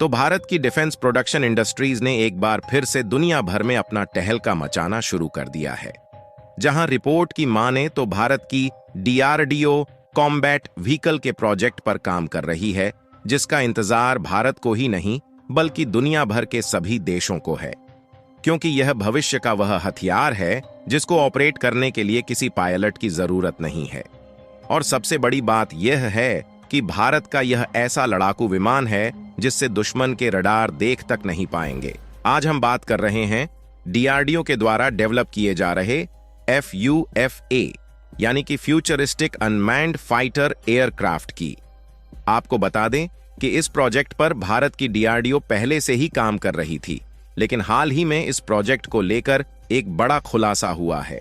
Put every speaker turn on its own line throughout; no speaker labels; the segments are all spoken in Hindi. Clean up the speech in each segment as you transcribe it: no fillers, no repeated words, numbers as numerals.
तो भारत की डिफेंस प्रोडक्शन इंडस्ट्रीज ने एक बार फिर से दुनिया भर में अपना टहलका मचाना शुरू कर दिया है। जहां रिपोर्ट की माने तो भारत की डीआरडीओ कॉम्बैट व्हीकल के प्रोजेक्ट पर काम कर रही है, जिसका इंतजार भारत को ही नहीं बल्कि दुनिया भर के सभी देशों को है, क्योंकि यह भविष्य का वह हथियार है जिसको ऑपरेट करने के लिए किसी पायलट की जरूरत नहीं है। और सबसे बड़ी बात यह है कि भारत का यह ऐसा लड़ाकू विमान है जिससे दुश्मन के रडार देख तक नहीं पाएंगे। आज हम बात कर रहे हैं डीआरडीओ के द्वारा डेवलप किए जा रहे FUFA यानी कि फ्यूचरिस्टिक अनमैन्ड फाइटर एयरक्राफ्ट की। आपको बता दें कि इस प्रोजेक्ट पर भारत की डीआरडीओ पहले से ही काम कर रही थी, लेकिन हाल ही में इस प्रोजेक्ट को लेकर एक बड़ा खुलासा हुआ है।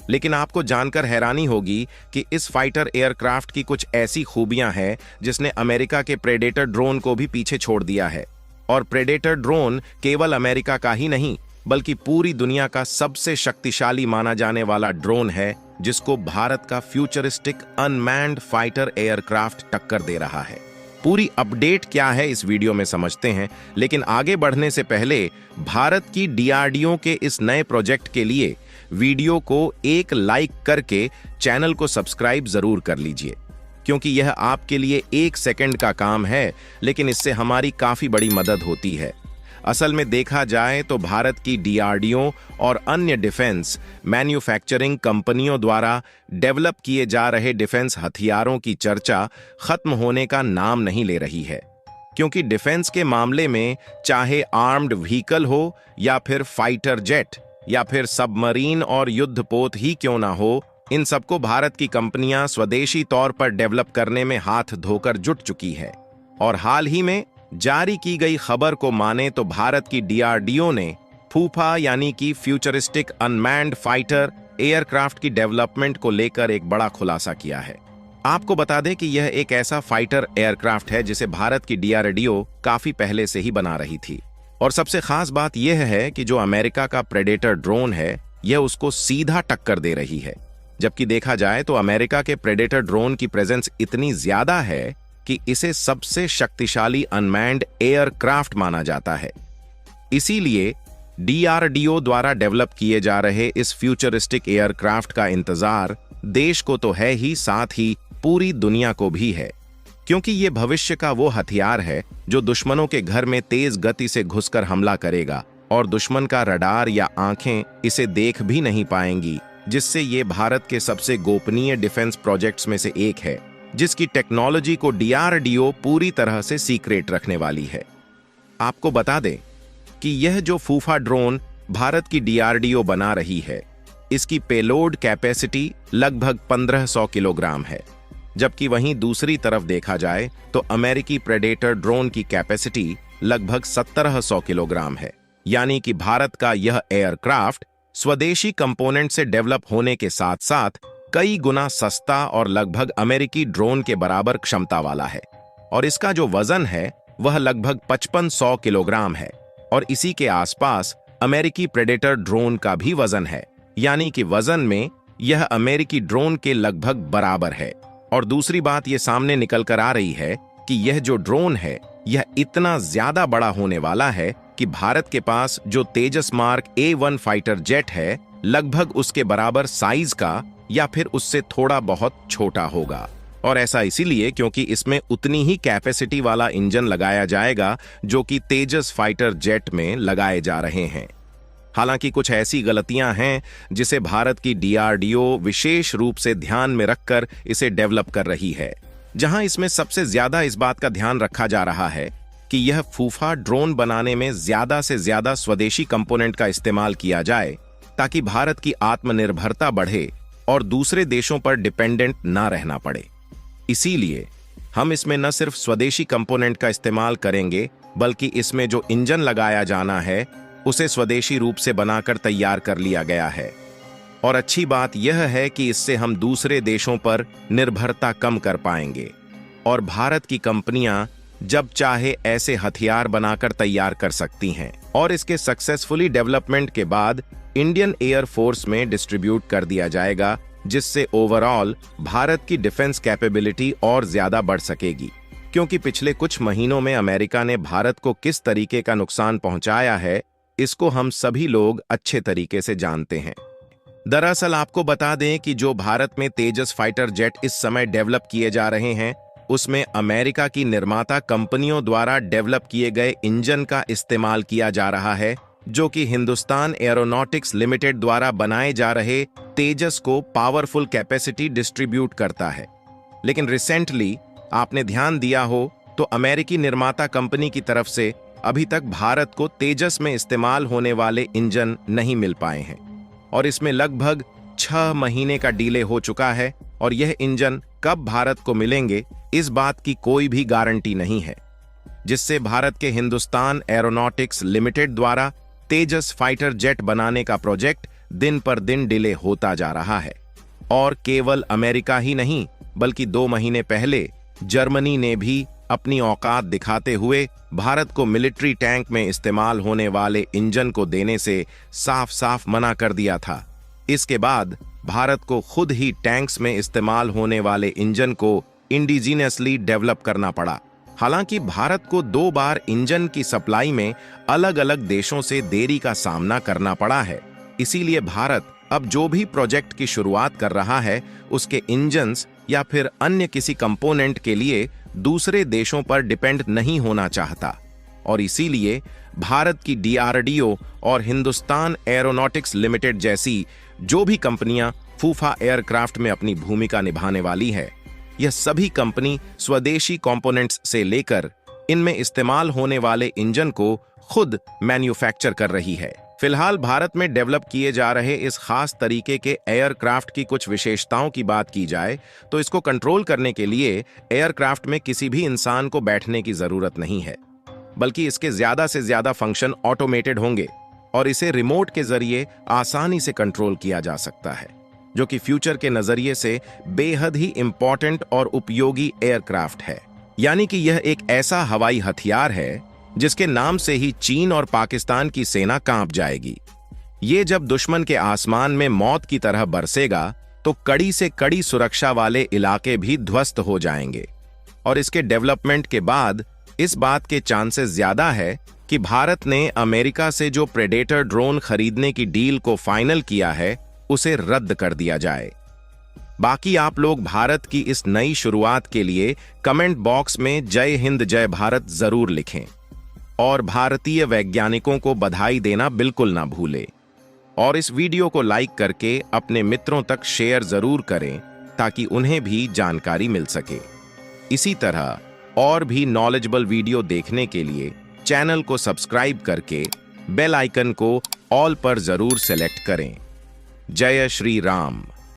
लेकिन आपको जानकर हैरानी होगी कि इस फाइटर एयरक्राफ्ट की कुछ ऐसी खूबियां हैं जिसने अमेरिका के प्रेडेटर ड्रोन को भी पीछे छोड़ दिया है। और प्रेडेटर ड्रोन केवल अमेरिका का ही नहीं बल्कि पूरी दुनिया का सबसे शक्तिशाली माना जाने वाला ड्रोन है, जिसको भारत का फ्यूचरिस्टिक अनमैन्ड फाइटर एयरक्राफ्ट टक्कर दे रहा है। पूरी अपडेट क्या है इस वीडियो में समझते हैं, लेकिन आगे बढ़ने से पहले भारत की डीआरडीओ के इस नए प्रोजेक्ट के लिए वीडियो को एक लाइक करके चैनल को सब्सक्राइब जरूर कर लीजिए, क्योंकि यह आपके लिए 1 सेकंड का काम है, लेकिन इससे हमारी काफी बड़ी मदद होती है। असल में देखा जाए तो भारत की डीआरडीओ और अन्य डिफेंस मैन्युफैक्चरिंग कंपनियों द्वारा डेवलप किए जा रहे डिफेंस हथियारों की चर्चा खत्म होने का नाम नहीं ले रही है, क्योंकि डिफेंस के मामले में चाहे आर्म्ड व्हीकल हो या फिर फाइटर जेट या फिर सबमरीन और युद्धपोत ही क्यों ना हो, इन सबको भारत की कंपनियां स्वदेशी तौर पर डेवलप करने में हाथ धोकर जुट चुकी है। और हाल ही में जारी की गई खबर को माने तो भारत की डीआरडीओ ने फूफा यानी कि फ्यूचरिस्टिक अनमैन्ड फाइटर एयरक्राफ्ट की डेवलपमेंट को लेकर एक बड़ा खुलासा किया है। आपको बता दें कि यह एक ऐसा फाइटर एयरक्राफ्ट है जिसे भारत की डीआरडीओ काफी पहले से ही बना रही थी। और सबसे खास बात यह है कि जो अमेरिका का प्रेडेटर ड्रोन है, यह उसको सीधा टक्कर दे रही है। जबकि देखा जाए तो अमेरिका के प्रेडेटर ड्रोन की प्रेजेंस इतनी ज्यादा है कि इसे सबसे शक्तिशाली अनमैन्ड एयरक्राफ्ट माना जाता है। इसीलिए डीआरडीओ द्वारा डेवलप किए जा रहे इस फ्यूचरिस्टिक एयरक्राफ्ट का इंतजार देश को तो है ही, साथ ही पूरी दुनिया को भी है, क्योंकि ये भविष्य का वो हथियार है जो दुश्मनों के घर में तेज गति से घुसकर हमला करेगा और दुश्मन का रडार या आंखें इसे देख भी नहीं पाएंगी, जिससे ये भारत के सबसे गोपनीय डिफेंस प्रोजेक्ट्स में से एक है, जिसकी टेक्नोलॉजी को डीआरडीओ पूरी तरह से सीक्रेट रखने वाली है। आपको बता दें कि यह जो फूफा ड्रोन भारत की डीआरडीओ बना रही है, इसकी पेलोड कैपेसिटी लगभग 1500 किलोग्राम है, जबकि वहीं दूसरी तरफ देखा जाए तो अमेरिकी प्रेडेटर ड्रोन की कैपेसिटी लगभग 1700 किलोग्राम है। यानी कि भारत का यह एयरक्राफ्ट स्वदेशी कंपोनेंट से डेवलप होने के साथ साथ कई गुना सस्ता और लगभग अमेरिकी ड्रोन के बराबर क्षमता वाला है। और इसका जो वजन है वह लगभग 5500 किलोग्राम है, और इसी के आसपास अमेरिकी प्रेडेटर ड्रोन का भी वजन है, यानी कि वजन में यह अमेरिकी ड्रोन के लगभग बराबर है। और दूसरी बात यह सामने निकल कर आ रही है कि यह जो ड्रोन है यह इतना ज्यादा बड़ा होने वाला है कि भारत के पास जो तेजस मार्क A1 फाइटर जेट है लगभग उसके बराबर साइज का या फिर उससे थोड़ा बहुत छोटा होगा। और ऐसा इसीलिए क्योंकि इसमें उतनी ही कैपेसिटी वाला इंजन लगाया जाएगा जो कि तेजस फाइटर जेट में लगाए जा रहे हैं। हालांकि कुछ ऐसी गलतियां हैं जिसे भारत की डीआरडीओ विशेष रूप से ध्यान में रखकर इसे डेवलप कर रही है, जहां इसमें सबसे ज्यादा इस बात का ध्यान रखा जा रहा है कि यह फूफा ड्रोन बनाने में ज्यादा से ज्यादा स्वदेशी कंपोनेंट का इस्तेमाल किया जाए, ताकि भारत की आत्मनिर्भरता बढ़े और दूसरे देशों पर डिपेंडेंट ना रहना पड़े। इसीलिए हम इसमें न सिर्फ स्वदेशी कंपोनेंट का इस्तेमाल करेंगे, बल्कि इसमें जो इंजन लगाया जाना है उसे स्वदेशी रूप से बनाकर तैयार कर लिया गया है। और अच्छी बात यह है कि इससे हम दूसरे देशों पर निर्भरता कम कर पाएंगे और भारत की कंपनियां जब चाहे ऐसे हथियार बनाकर तैयार कर सकती हैं और इसके सक्सेसफुली डेवलपमेंट के बाद इंडियन एयर फोर्स में डिस्ट्रीब्यूट कर दिया जाएगा, जिससे ओवरऑल भारत की डिफेंस कैपेबिलिटी और ज्यादा बढ़ सकेगी। क्योंकि पिछले कुछ महीनों में अमेरिका ने भारत को किस तरीके का नुकसान पहुंचाया है, इसको हम सभी लोग अच्छे तरीके से जानते हैं। दरअसल आपको बता दें कि जो भारत में तेजस फाइटर जेट इस समय डेवलप किए जा रहे हैं, उसमें अमेरिका की निर्माता कंपनियों द्वारा डेवलप किए गए इंजन का इस्तेमाल किया जा रहा है, जो कि हिंदुस्तान एरोनॉटिक्स लिमिटेड द्वारा बनाए जा रहे तेजस को पावरफुल कैपेसिटी डिस्ट्रीब्यूट करता है। लेकिन रिसेंटली आपने ध्यान दिया हो तो अमेरिकी निर्माता कंपनी की तरफ से अभी तक भारत को तेजस में इस्तेमाल होने वाले इंजन नहीं मिल पाए हैं और इसमें लगभग 6 महीने का डिले हो चुका है और यह इंजन कब भारत को मिलेंगे इस बात की कोई भी गारंटी नहीं है, जिससे भारत के हिंदुस्तान एरोनॉटिक्स लिमिटेड द्वारा तेजस फाइटर जेट बनाने का प्रोजेक्ट दिन पर दिन डिले होता जा रहा है। और केवल अमेरिका ही नहीं बल्कि 2 महीने पहले जर्मनी ने भी अपनी औकात दिखाते हुए भारत को मिलिट्री टैंक में इस्तेमाल होने वाले इंजन को देने से साफ साफ मना कर दिया था। इसके बाद भारत को खुद ही टैंक्स में इस्तेमाल होने वाले इंजन को इंडिजीनियसली डेवलप करना पड़ा। हालांकि भारत को 2 बार इंजन की सप्लाई में अलग अलग देशों से देरी का सामना करना पड़ा है। इसीलिए भारत अब जो भी प्रोजेक्ट की शुरुआत कर रहा है उसके इंजन्स या फिर अन्य किसी कंपोनेंट के लिए दूसरे देशों पर डिपेंड नहीं होना चाहता और इसीलिए भारत की डीआरडीओ और हिंदुस्तान एरोनॉटिक्स लिमिटेड जैसी जो भी कंपनियां फूफा एयरक्राफ्ट में अपनी भूमिका निभाने वाली है, यह सभी कंपनी स्वदेशी कंपोनेंट्स से लेकर इनमें इस्तेमाल होने वाले इंजन को खुद मैन्युफैक्चर कर रही है। फिलहाल भारत में डेवलप किए जा रहे इस खास तरीके के एयरक्राफ्ट की कुछ विशेषताओं की बात की जाए तो इसको कंट्रोल करने के लिए एयरक्राफ्ट में किसी भी इंसान को बैठने की जरूरत नहीं है, बल्कि इसके ज्यादा से ज्यादा फंक्शन ऑटोमेटेड होंगे और इसे रिमोट के जरिए आसानी से कंट्रोल किया जा सकता है, जो कि फ्यूचर के नजरिए से बेहद ही इंपॉर्टेंट और उपयोगी एयरक्राफ्ट है। यानी कि यह एक ऐसा हवाई हथियार है जिसके नाम से ही चीन और पाकिस्तान की सेना कांप जाएगी। ये जब दुश्मन के आसमान में मौत की तरह बरसेगा तो कड़ी से कड़ी सुरक्षा वाले इलाके भी ध्वस्त हो जाएंगे और इसके डेवलपमेंट के बाद इस बात के चांसेस ज्यादा है कि भारत ने अमेरिका से जो प्रेडेटर ड्रोन खरीदने की डील को फाइनल किया है उसे रद्द कर दिया जाए। बाकी आप लोग भारत की इस नई शुरुआत के लिए कमेंट बॉक्स में जय हिंद जय भारत जरूर लिखें और भारतीय वैज्ञानिकों को बधाई देना बिल्कुल ना भूलें और इस वीडियो को लाइक करके अपने मित्रों तक शेयर जरूर करें ताकि उन्हें भी जानकारी मिल सके। इसी तरह और भी नॉलेजेबल वीडियो देखने के लिए चैनल को सब्सक्राइब करके बेल आइकन को ऑल पर जरूर सेलेक्ट करें। जय श्री राम।